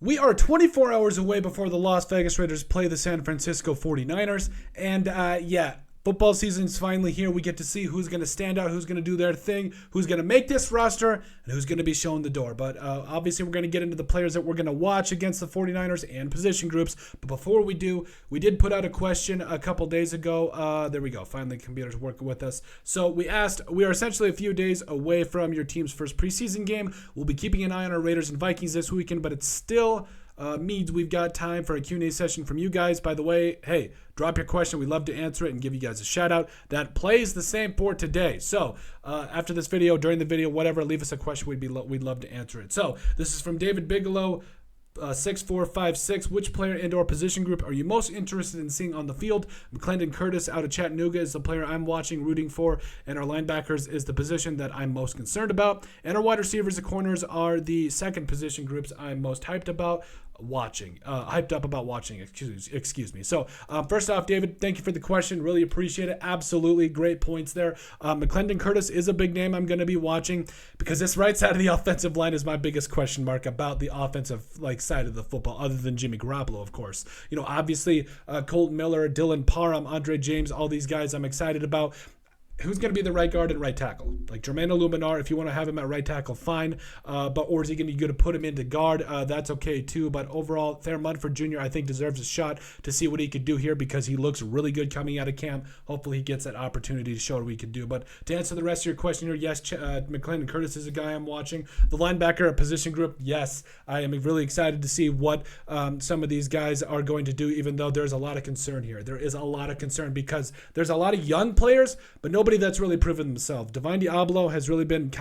We are 24 hours away before the Las Vegas Raiders play the San Francisco 49ers. And football season's finally here. We get to see who's going to stand out, who's going to do their thing, who's going to make this roster, and who's going to be shown the door. But obviously, we're going to get into the players that we're going to watch against the 49ers and position groups. But before we do, we did put out a question a couple days ago. There we go. Finally, the computer's working with us. So we asked, we are essentially a few days away from your team's first preseason game. We'll be keeping an eye on our Raiders and Vikings this weekend, but it's still means we've got time for a Q&A session from you guys. By the way, hey, drop your question. We'd love to answer it and give you guys a shout out. That plays the same for today. So after this video, during the video, whatever, leave us a question. We'd love to answer it. So this is from David Bigelow. 6456. Which player and/or position group are you most interested in seeing on the field? McClendon Curtis out of Chattanooga is the player I'm watching, rooting for, and our linebackers is the position that I'm most concerned about. And our wide receivers and corners are the second position groups I'm most hyped up about watching. Excuse me. So first off, David, thank you for the question. Really appreciate it. Absolutely great points there. McClendon Curtis is a big name I'm going to be watching because this right side of the offensive line is my biggest question mark about the offensive side of the football, other than Jimmy Garoppolo, of course. Obviously Colton Miller, Dylan Parham, Andre James, all these guys I'm excited about. Who's going to be the right guard and right tackle? Like Jermaine Illuminar, if you want to have him at right tackle, fine. Or is he going to put him into guard? That's okay too. But overall, Thayer Munford Jr. I think deserves a shot to see what he could do here because he looks really good coming out of camp. Hopefully he gets that opportunity to show what he can do. But to answer the rest of your question here, yes, McClendon Curtis is a guy I'm watching. The linebacker position group, yes, I am really excited to see what some of these guys are going to do, even though there's a lot of concern here. There is a lot of concern because there's a lot of young players, but nobody that's really proven themselves. Divine Diablo has really been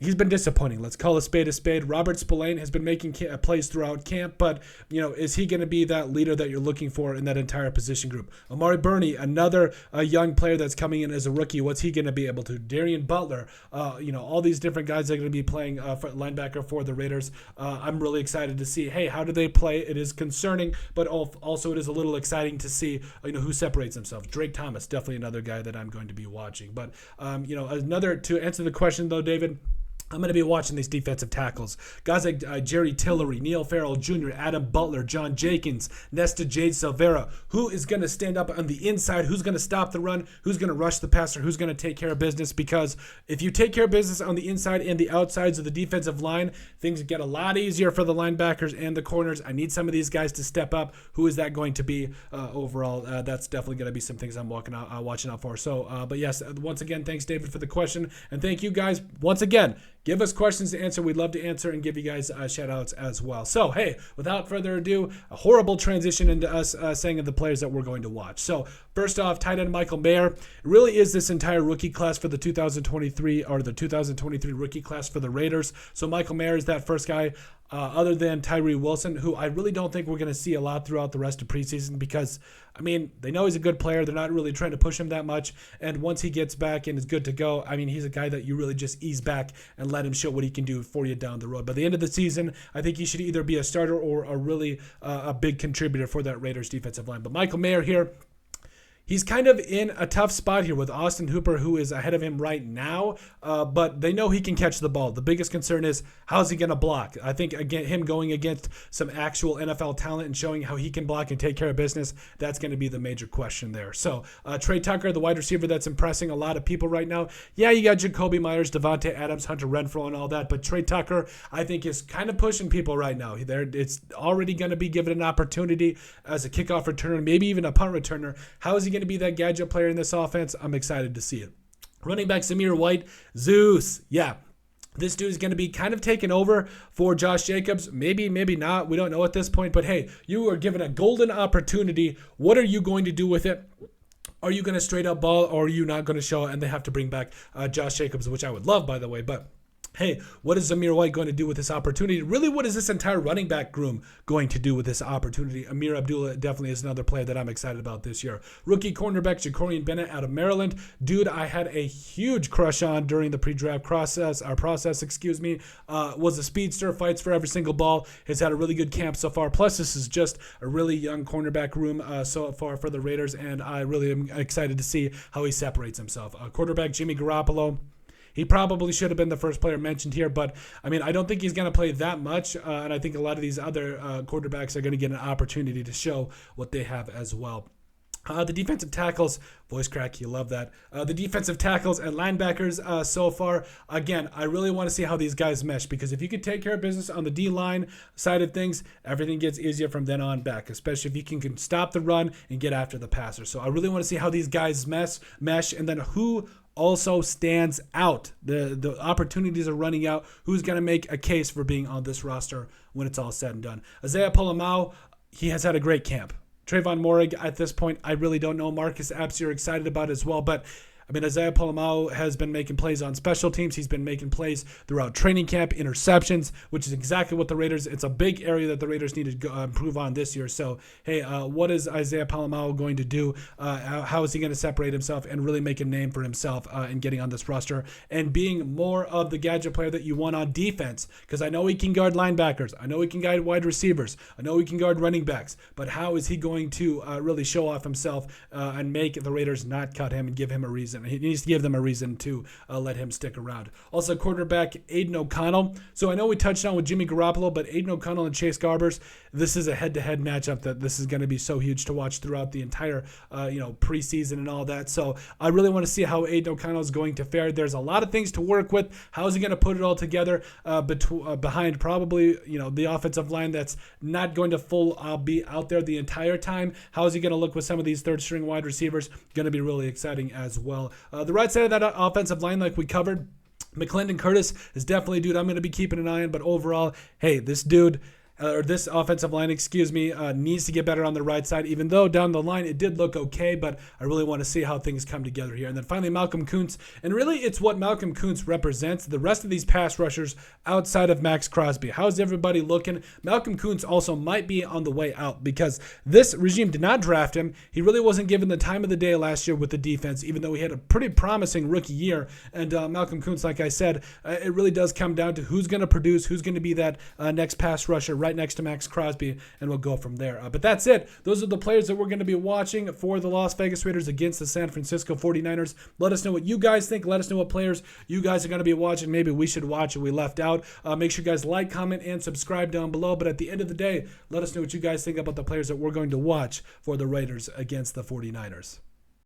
he's been disappointing. Let's call a spade a spade. Robert Spillane has been making plays throughout camp, but is he going to be that leader that you're looking for in that entire position group? Amari Burney, another young player that's coming in as a rookie. What's he going to be able to? Darian Butler, all these different guys that are going to be playing for linebacker for the Raiders. I'm really excited to see, hey, how do they play? It is concerning, but also it is a little exciting to see, who separates themselves. Drake Thomas, definitely another guy that I'm going to be watching. But, to answer the question though, David, I'm going to be watching these defensive tackles. Guys like Jerry Tillery, Neil Farrell Jr., Adam Butler, John Jenkins, Nesta Jade Silvera. Who is going to stand up on the inside? Who's going to stop the run? Who's going to rush the passer? Who's going to take care of business? Because if you take care of business on the inside and the outsides of the defensive line, things get a lot easier for the linebackers and the corners. I need some of these guys to step up. Who is that going to be overall? That's definitely going to be some things I'm watching out for. So, but yes, once again, thanks, David, for the question. And thank you guys once again. Give us questions to answer. We'd love to answer and give you guys shout outs as well. So, hey, without further ado, a horrible transition into us saying the players that we're going to watch. So, first off, tight end Michael Mayer. It really is this entire rookie class for the 2023 rookie class for the Raiders. So, Michael Mayer is that first guy. Other than Tyree Wilson, who I really don't think we're going to see a lot throughout the rest of preseason because, they know he's a good player. They're not really trying to push him that much. And once he gets back and is good to go, he's a guy that you really just ease back and let him show what he can do for you down the road. By the end of the season, I think he should either be a starter or a really a big contributor for that Raiders defensive line. But Michael Mayer here, he's kind of in a tough spot here with Austin Hooper, who is ahead of him right now, but they know he can catch the ball. The biggest concern is how's he going to block? I think, again, him going against some actual NFL talent and showing how he can block and take care of business, that's going to be the major question there. So Trey Tucker, the wide receiver that's impressing a lot of people right now. Yeah, you got Jacoby Myers, Devontae Adams, Hunter Renfrow, and all that, but Trey Tucker, I think, is kind of pushing people right now. It's already going to be given an opportunity as a kickoff returner, maybe even a punt returner. How is he going to be that gadget player in this offense? I'm excited to see it. Running back Zamir White, Zeus. Yeah, this dude is going to be kind of taking over for Josh Jacobs. Maybe not. We don't know at this point. But hey, you are given a golden opportunity. What are you going to do with it? Are you going to straight up ball, or are you not going to show it? And they have to bring back Josh Jacobs, which I would love, by the way. But hey, what is Zamir White going to do with this opportunity? Really, what is this entire running back room going to do with this opportunity? Amir Abdullah definitely is another player that I'm excited about this year. Rookie cornerback Jacorian Bennett out of Maryland. Dude, I had a huge crush on during the pre-draft process. Was a speedster, fights for every single ball. Has had a really good camp so far. Plus, this is just a really young cornerback room so far for the Raiders, and I really am excited to see how he separates himself. Quarterback Jimmy Garoppolo. he probably should have been the first player mentioned here. But, I mean, I don't think he's going to play that much. And I think a lot of these other quarterbacks are going to get an opportunity to show what they have as well. The defensive tackles, voice crack, you love that. The defensive tackles and linebackers so far, again, I really want to see how these guys mesh, because if you can take care of business on the D-line side of things, everything gets easier from then on back, especially if you can stop the run and get after the passer. So I really want to see how these guys mesh, and then who also stands out. The opportunities are running out. Who's going to make a case for being on this roster when it's all said and done? Isaiah Polamau, he has had a great camp. Trayvon Morig, at this point, I really don't know. Marcus Epps, you're excited about as well. But, I mean, Isaiah Polamau has been making plays on special teams. He's been making plays throughout training camp, interceptions, which is exactly what the Raiders, it's a big area that the Raiders need to improve on this year. So, hey, what is Isaiah Polamau going to do? How is he going to separate himself and really make a name for himself in getting on this roster and being more of the gadget player that you want on defense? Because I know he can guard linebackers. I know he can guard wide receivers. I know he can guard running backs. But how is he going to really show off himself and make the Raiders not cut him and give him a reason? He needs to give them a reason to let him stick around. Also, quarterback Aiden O'Connell. So I know we touched on with Jimmy Garoppolo, but Aiden O'Connell and Chase Garbers, this is a head-to-head matchup that this is going to be so huge to watch throughout the entire preseason and all that. So I really want to see how Aiden O'Connell is going to fare. There's a lot of things to work with. How is he going to put it all together behind probably the offensive line that's not going to be out there the entire time? How is he going to look with some of these third-string wide receivers? Going to be really exciting as well. The right side of that offensive line, like we covered, McClendon Curtis is definitely a dude I'm going to be keeping an eye on. But overall, hey, this dude, or this offensive line, needs to get better on the right side, even though down the line it did look okay, but I really want to see how things come together here. And then finally, Malcolm Kuntz, and really it's what Malcolm Kuntz represents, the rest of these pass rushers outside of Max Crosby. How's everybody looking? Malcolm Kuntz also might be on the way out, because this regime did not draft him. He really wasn't given the time of the day last year with the defense, even though he had a pretty promising rookie year. And Malcolm Kuntz, like I said, it really does come down to who's going to produce, who's going to be that next pass rusher right next to Max Crosby, and we'll go from there. But that's it. Those are the players that we're going to be watching for the Las Vegas Raiders against the San Francisco 49ers. Let us know what you guys think. Let us know what players you guys are going to be watching. Maybe we should watch and we left out. Make sure you guys like, comment, and subscribe down below. But at the end of the day, let us know what you guys think about the players that we're going to watch for the Raiders against the 49ers.